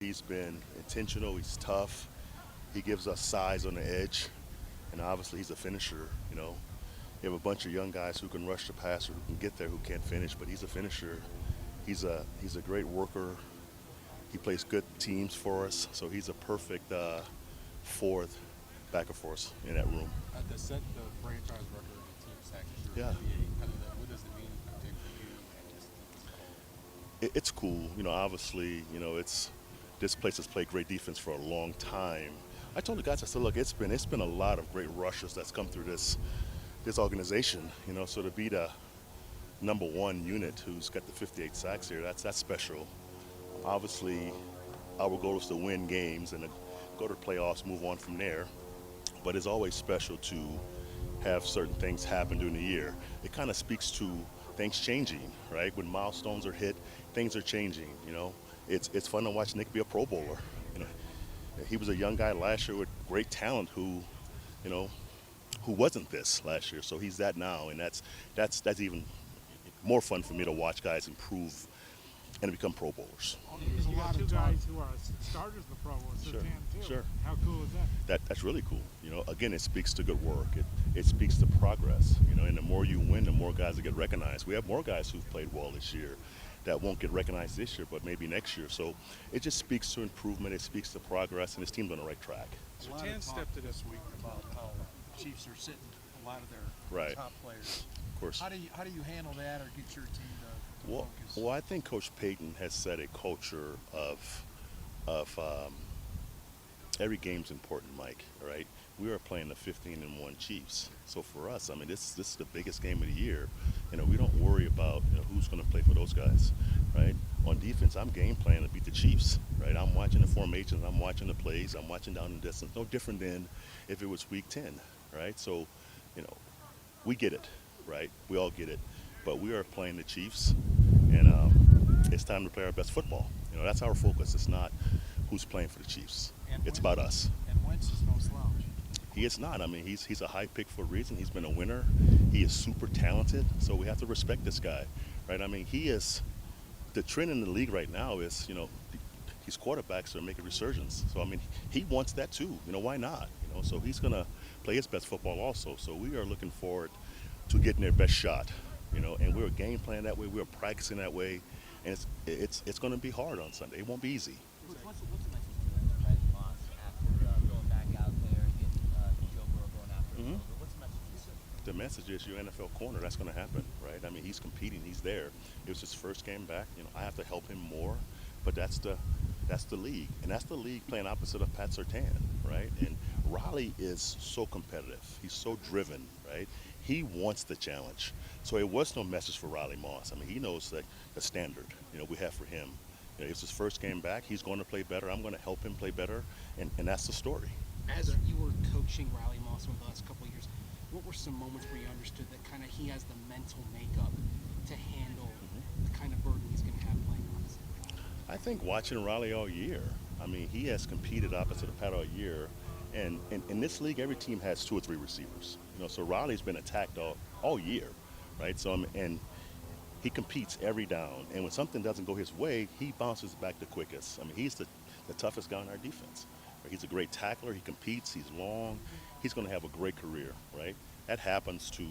He's been intentional. He's tough. He gives us size on the edge, and obviously he's a finisher. You have a bunch of young guys who can rush the passer, who can get there, who can't finish, but he's a finisher. He's a great worker. He plays good teams for us, so he's a perfect fourth backer for us in that room. To set the franchise record in team sacks this year Yeah, in the NBA, what does it mean for you and just the team as a whole? it's cool. Obviously, it's this place has played great defense for a long time. I told the guys, I said, look, it's been a lot of great rushers that's come through this organization. So to be the number one unit who's got the 58 sacks here, that's special. Obviously, our goal is to win games and to go to the playoffs, move on from there. But it's always special to have certain things happen during the year. It kind of speaks to things changing, right? When milestones are hit, things are changing. It's fun to watch Nick be a Pro Bowler. You know, he was a young guy last year with great talent you know, who wasn't this last year. So he's that now, and that's even more fun for me to watch guys improve and become Pro Bowlers. There's a lot of guys who are starters in the Pro Bowl, so Sure, too. sure. How cool is that? That's really cool. Again, it speaks to good work. It speaks to progress. And the more you win, the more guys that get recognized. We have more guys who've played well this year that won't get recognized this year, but maybe next year. So it just speaks to improvement. It speaks to progress, and his team's on the right track. Sertan stepped to this week about how Chiefs are sitting a lot of their Right. top players. Of course. How do you handle that or get your team to Well, focus? well, I think Coach Payton has set a culture of every game's important, Mike. Right? We are playing the 15-1 Chiefs, so for us, I mean, this is the biggest game of the year. We don't worry about who's going to play for those guys, right? On defense, I'm game planning to beat the Chiefs, right? I'm watching the formations, I'm watching the plays, I'm watching down the distance. No different than if it was Week 10, right? So, we get it, right? We all get it, but we are playing the Chiefs, and it's time to play our best football. That's our focus. It's not who's playing for the Chiefs. It's about us. And Wentz is no slouch. He is not. I mean, he's a high pick for a reason. He's been a winner. He is super talented, so we have to respect this guy, right? I mean, he is the trend in the league right now is, these quarterbacks are making resurgence. So I mean, he wants that too. Why not? So he's gonna play his best football also. So we are looking forward to getting their best shot. And we're game planning that way. We're practicing that way, and it's going to be hard on Sunday. It won't be easy. What's the message to them, Red Moss, after going back out there and getting Joe Burrow going after him? What's the message? The message is your NFL corner. That's going to happen, right? I mean, he's competing. He's there. It was his first game back. I have to help him more, but that's the league, and that's the league playing opposite of Pat Surtain, right? And Riley is so competitive. He's so driven, right? He wants the challenge. So it was no message for Riley Moss. I mean, he knows that the standard, we have for him. It's his first game back. He's going to play better. I'm going to help him play better, and that's the story. As you were coaching Riley Moss over the last couple of years, what were some moments where you understood that kind of he has the mental makeup to handle the kind of burden he's going to have playing opposite? I think watching Riley all year, I mean, he has competed opposite of Pat all year. And in this league, every team has 2 or 3 receivers. So Riley's been attacked all year, right? So and he competes every down. And when something doesn't go his way, he bounces back the quickest. I mean, he's the toughest guy on our defense. Right? He's a great tackler. He competes. He's long. He's going to have a great career, right? That happens to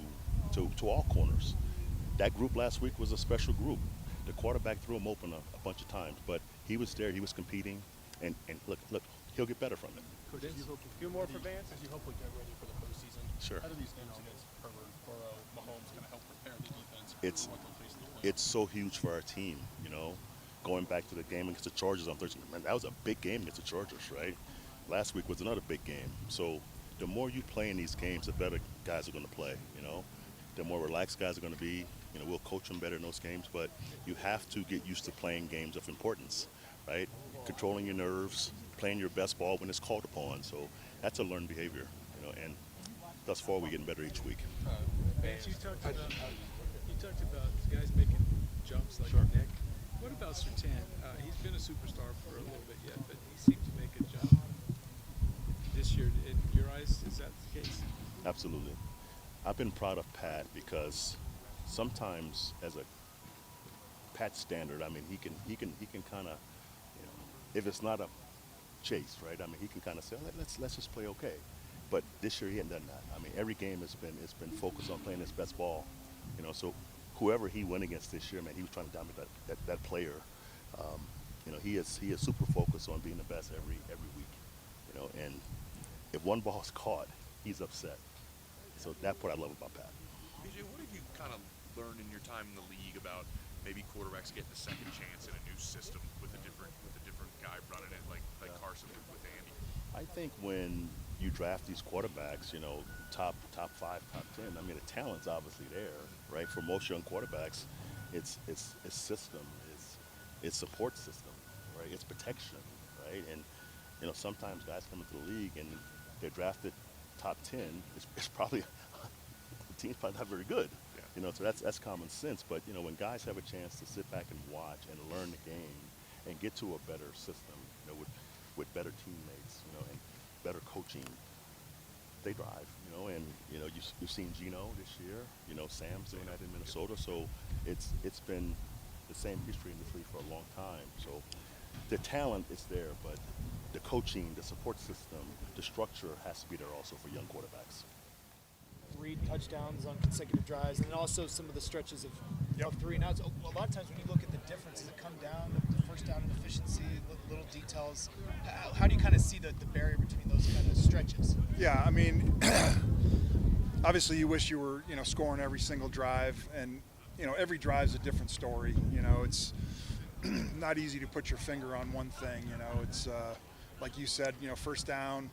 all corners. That group last week was a special group. The quarterback threw him open a bunch of times, but he was there. He was competing. And look, he'll get better from it. Coach, as you hope a few more for Vance, as you hope we get ready for the postseason. Sure. How do these games against Herbert, Burrow, Mahomes going to help prepare the defense It's for what they'll face in the playoffs? it's so huge for our team, Going back to the game against the Chargers on Thursday, man, that was a big game against the Chargers, right? Last week was another big game. So the more you play in these games, the better guys are going to play, The more relaxed guys are going to be. We'll coach them better in those games, but you have to get used to playing games of importance, right? Controlling your nerves, playing your best ball when it's called upon. So that's a learned behavior, and thus far we're getting better each week. Vance, you talked about guys making jumps like Sure. Nick. What about Surtain? He's been a superstar for a little bit yet, but he seemed to make a jump this year. In your eyes, is that the case? Absolutely. I've been proud of Pat because sometimes as a Pat standard, I mean, he can kind of, if it's not a chase, right? I mean, he can kind of say, let's just play okay. But this year he hadn't done that. I mean, every game it's been focused on playing his best ball, you know. So whoever he went against this year, man, he was trying to dominate that player. You know, he is super focused on being the best every week, you know. And if one ball is caught, he's upset. So that's what I love about Pat. BJ, what have you kind of learned in your time in the league about maybe quarterbacks getting a second chance in a new system with a different guy running it, like Carson with Andy? I think when you draft these quarterbacks, you know, top 5, top 10, I mean, the talent's obviously there, right? For most young quarterbacks, it's system, it's support system, right? It's protection, right? And, you know, sometimes guys come into the league and they're drafted top 10. It's probably the team's probably not very good, you know. So that's common sense. But you know, when guys have a chance to sit back and watch and learn the game and get to a better system, you know, with better teammates, you know, and better coaching, they drive, you know. And you know, you've seen Gino this year, you know, Sam's doing that in Minnesota. So it's been the same history in this league for a long time. So the talent is there, but the coaching, the support system, the structure has to be there also for young quarterbacks. 3 touchdowns on consecutive drives, and then also some of the stretches of 3 and outs. A lot of times when you look at the differences that come down, the first down and efficiency, little details, how do you kind of see the barrier between those kind of stretches? Yeah, I mean, obviously you wish you were, you know, scoring every single drive, and, you know, every drive's a different story. You know, it's not easy to put your finger on one thing. You know, it's like you said, you know, first down,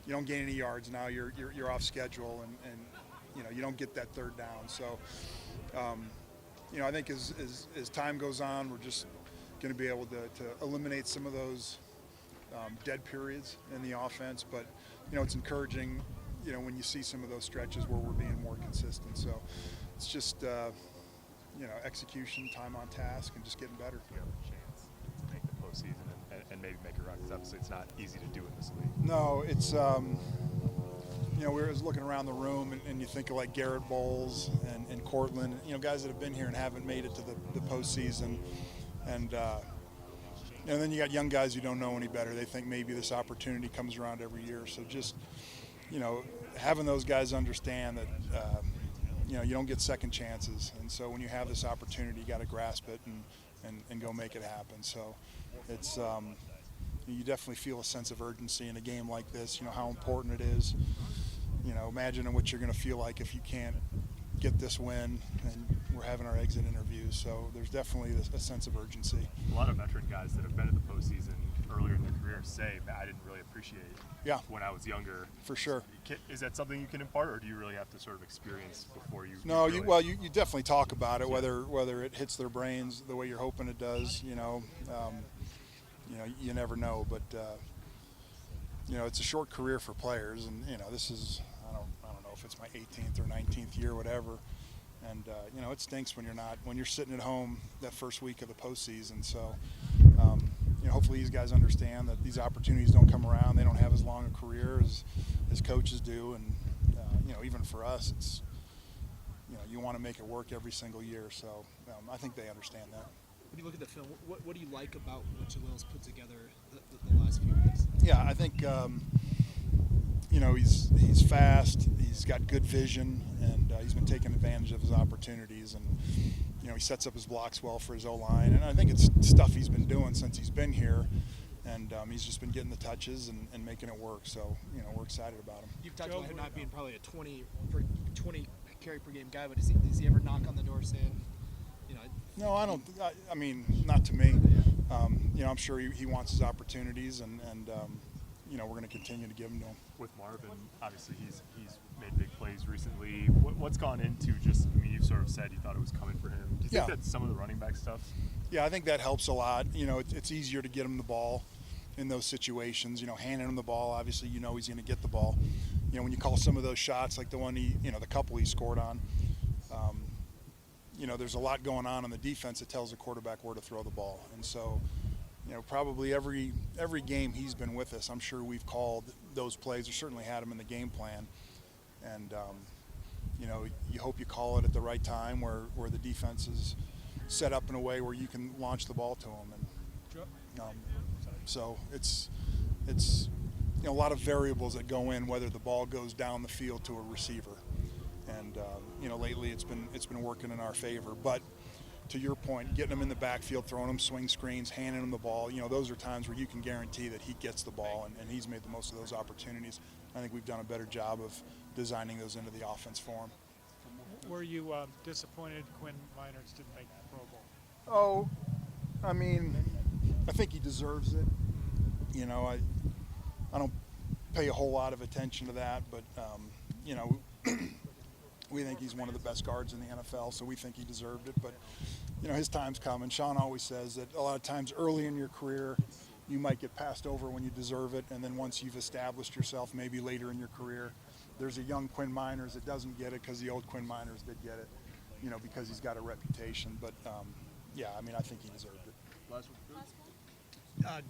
you don't gain any yards. Now you're off schedule, and you know, you don't get that third down. So, you know, I think as time goes on, we're just going to be able to eliminate some of those dead periods in the offense. But, you know, it's encouraging, you know, when you see some of those stretches where we're being more consistent. So it's just, you know, execution, time on task, and just getting better. You have a chance to make the postseason and maybe make a run, because obviously it's not easy to do in this league. No, it's, you know, we were looking around the room, and you think of like Garrett Bowles and Cortland, you know, guys that have been here and haven't made it to the postseason. And then you got young guys who don't know any better. They think maybe this opportunity comes around every year. So just, you know, having those guys understand that, you know, you don't get second chances. And so when you have this opportunity, you got to grasp it and go make it happen. So it's, you definitely feel a sense of urgency in a game like this, you know, how important it is. You know, imagine what you're going to feel like if you can't get this win, and we're having our exit interviews. So there's definitely a sense of urgency. A lot of veteran guys that have been in the postseason earlier in their career say, "Man, I didn't really appreciate when I was younger." For sure. Is that something you can impart, or do you really have to sort of experience before you? No, really... you definitely talk about it, whether it hits their brains the way you're hoping it does. You know, you never know, but you know, it's a short career for players, and you know, this is I don't know if it's my 18th or 19th year, whatever. And you know, it stinks when you're sitting at home that first week of the postseason. So, you know, hopefully these guys understand that these opportunities don't come around. They don't have as long a career as coaches do, and you know, even for us, it's, you know, you want to make it work every single year. So I think they understand that. When you look at the film, what do you like about what Jalil's put together the last few weeks? Yeah, I think you know, he's fast. He's got good vision, and he's been taking advantage of his opportunities. And you know, he sets up his blocks well for his O-line. And I think it's stuff he's been doing since he's been here. And he's just been getting the touches and making it work. So, you know, we're excited about him. You've talked about him not being probably a 20 carry per game guy, but does he ever knock on the door saying, you know? No, I don't. I mean, not to me. You know, I'm sure he wants his opportunities, and you know, we're going to continue to give them to him. With Marvin, obviously he's made big plays recently. What's gone into just? I mean, you sort of said you thought it was coming for him. Do you think that's some of the running back stuff? Yeah, I think that helps a lot. You know, it's easier to get him the ball in those situations. You know, handing him the ball, obviously, you know he's going to get the ball. You know, when you call some of those shots, like the one the couple he scored on. You know, there's a lot going on the defense that tells the quarterback where to throw the ball. And so, you know, probably every game he's been with us, I'm sure we've called those plays, or certainly had them in the game plan. And, you know, you hope you call it at the right time where the defense is set up in a way where you can launch the ball to them. And So it's a lot of variables that go in whether the ball goes down the field to a receiver. And lately it's been working in our favor. But to your point, getting him in the backfield, throwing him swing screens, handing him the ball, those are times where you can guarantee that he gets the ball, and he's made the most of those opportunities. I think we've done a better job of designing those into the offense for him. Were you disappointed Quinn Miners didn't make the Pro Bowl? Oh, I mean, I think he deserves it. I don't pay a whole lot of attention to that, but we think he's one of the best guards in the NFL, so we think he deserved it. But his time's coming. Sean always says that a lot of times early in your career, you might get passed over when you deserve it, and then once you've established yourself, maybe later in your career, there's a young Quinn Miners that doesn't get it because the old Quinn Miners did get it, because he's got a reputation. But I think he deserved it.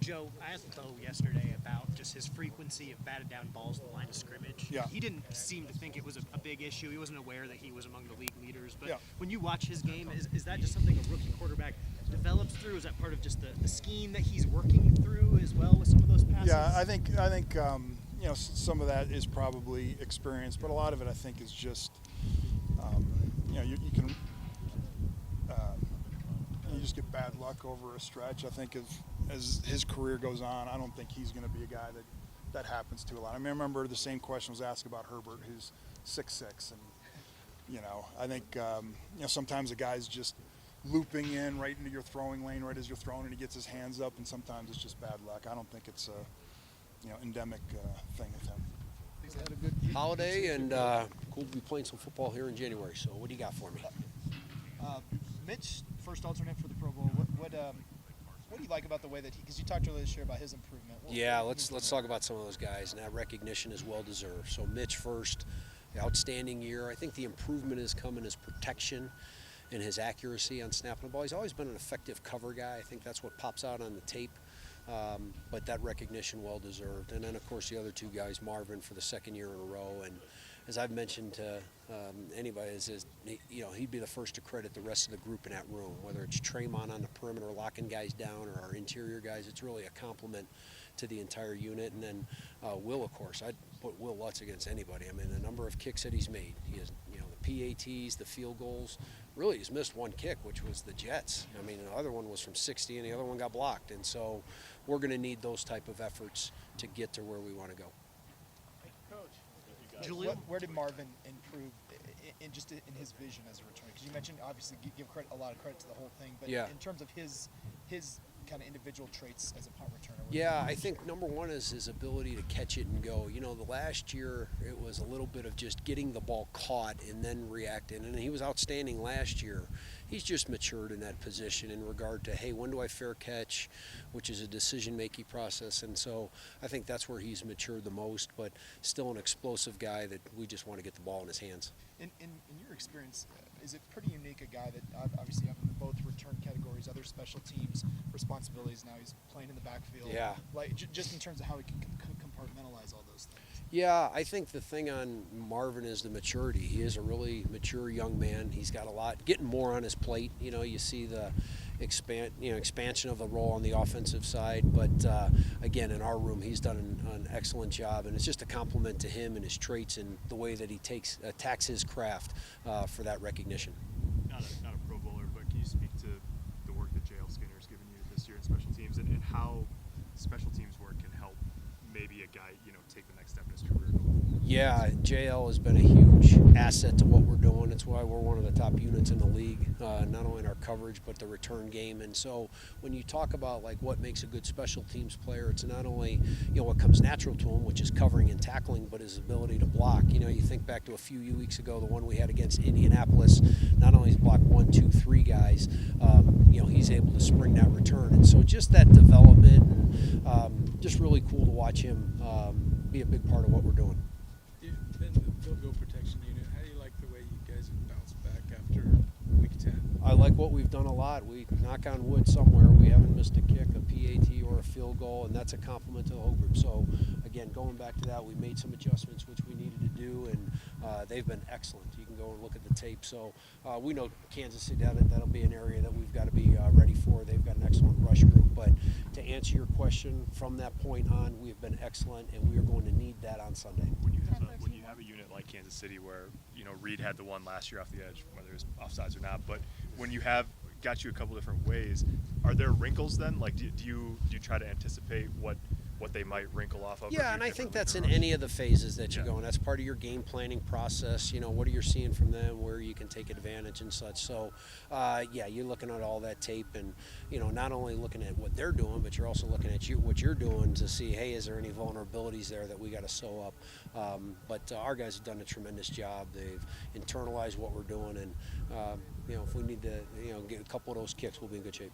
Joe, I asked Bo yesterday about just his frequency of batted down balls at the line of scrimmage. Yeah. He didn't seem to think it was a big issue. He wasn't aware that he was among the league leaders. But Yeah. when you watch his game, is that just something a rookie quarterback develops through? Is that part of just the scheme that he's working through as well with some of those passes? Yeah, I think some of that is probably experience, but a lot of it I think is just you can you just get bad luck over a stretch. I think as his career goes on, I don't think he's going to be a guy that happens to a lot. I remember the same question was asked about Herbert, who's 6'6", and I think sometimes a guy's just looping in right into your throwing lane right as you're throwing, and he gets his hands up, and sometimes it's just bad luck. I don't think it's a endemic thing with him. Holiday, and cool to be playing some football here in January. So what do you got for me? Mitch, first alternate for the Pro Bowl. What do you like about the way that because you talked earlier this year about his improvement? Let's talk about some of those guys, and that recognition is well deserved. So Mitch first, outstanding year. I think the improvement has come in his protection and his accuracy on snapping the ball. He's always been an effective cover guy. I think that's what pops out on the tape. But that recognition well deserved. And then of course the other two guys, Marvin for the second year in a row, and as I've mentioned to anybody, he'd be the first to credit the rest of the group in that room, whether it's Tremont on the perimeter locking guys down or our interior guys. It's really a compliment to the entire unit. And then Will, of course, I'd put Will Lutz against anybody. I mean, the number of kicks that he's made, he has, the PATs, the field goals. Really, he's missed one kick, which was the Jets. I mean, the other one was from 60, and the other one got blocked. And so we're going to need those type of efforts to get to where we want to go. Where did Marvin improve in his vision as a returner? Because you mentioned obviously give a lot of credit to the whole thing, but in terms of his kind of individual traits as a punt returner. Yeah, I think number one is his ability to catch it and go. The last year it was a little bit of just getting the ball caught and then reacting, and he was outstanding last year. He's just matured in that position in regard to, hey, when do I fair catch, which is a decision-making process, and so I think that's where he's matured the most, but still an explosive guy that we just want to get the ball in his hands. In your experience, is it pretty unique, a guy that obviously having both return categories, other special teams responsibilities, now he's playing in the backfield. Yeah. Like just in terms of how he can compartmentalize all those things. Yeah, I think the thing on Marvin is the maturity. He is a really mature young man. He's got a lot, getting more on his plate. You see the expansion of the role on the offensive side. But again, in our room, he's done an excellent job, and it's just a compliment to him and his traits and the way that he attacks his craft for that recognition. Not a Pro Bowler, but can you speak to the work that JL Skinner's given you this year in special teams, and how special teams work can help maybe a guy take the next step in his career going forward? Yeah, JL has been a huge asset to what we're doing. It's why we're one of the top units in the league, not only in our coverage but the return game. And so when you talk about like what makes a good special teams player, it's not only what comes natural to him, which is covering and tackling, but his ability to block. You think back to a few weeks ago, the one we had against Indianapolis. Not only has blocked 1, 2, 3 guys, he's able to spring that return. And so just that development, just really cool to watch him be a big part of what we're doing. You've been the field goal protection unit. How do you like the way you guys have bounced back after week 10? I like what we've done a lot. We knock on wood somewhere. We haven't missed a kick, a PAT, or a field goal, and that's a compliment to the whole group. So, again, going back to that, we made some adjustments which we needed to do, and they've been excellent. You can go and look at the tape. So we know Kansas City, that'll be an area that we've got to be ready for. They've got an excellent rush group. But to answer your question, from that point on, we've been excellent, and we are going to need that on Sunday. When you have a unit like Kansas City where, you know, Reed had the one last year off the edge, whether it was offsides or not, but when you have got you a couple different ways, are there wrinkles then? Like, do you try to anticipate what they might wrinkle off of? Yeah, and I think that's in any of the phases that you go in. That's part of your game planning process. You know, what are you seeing from them, where you can take advantage and such. So, yeah, you're looking at all that tape and, you know, not only looking at what they're doing, but you're also looking at what you're doing to see, hey, is there any vulnerabilities there that we got to sew up? But our guys have done a tremendous job. They've internalized what we're doing, and, you know, if we need to, you know, get a couple of those kicks, we'll be in good shape.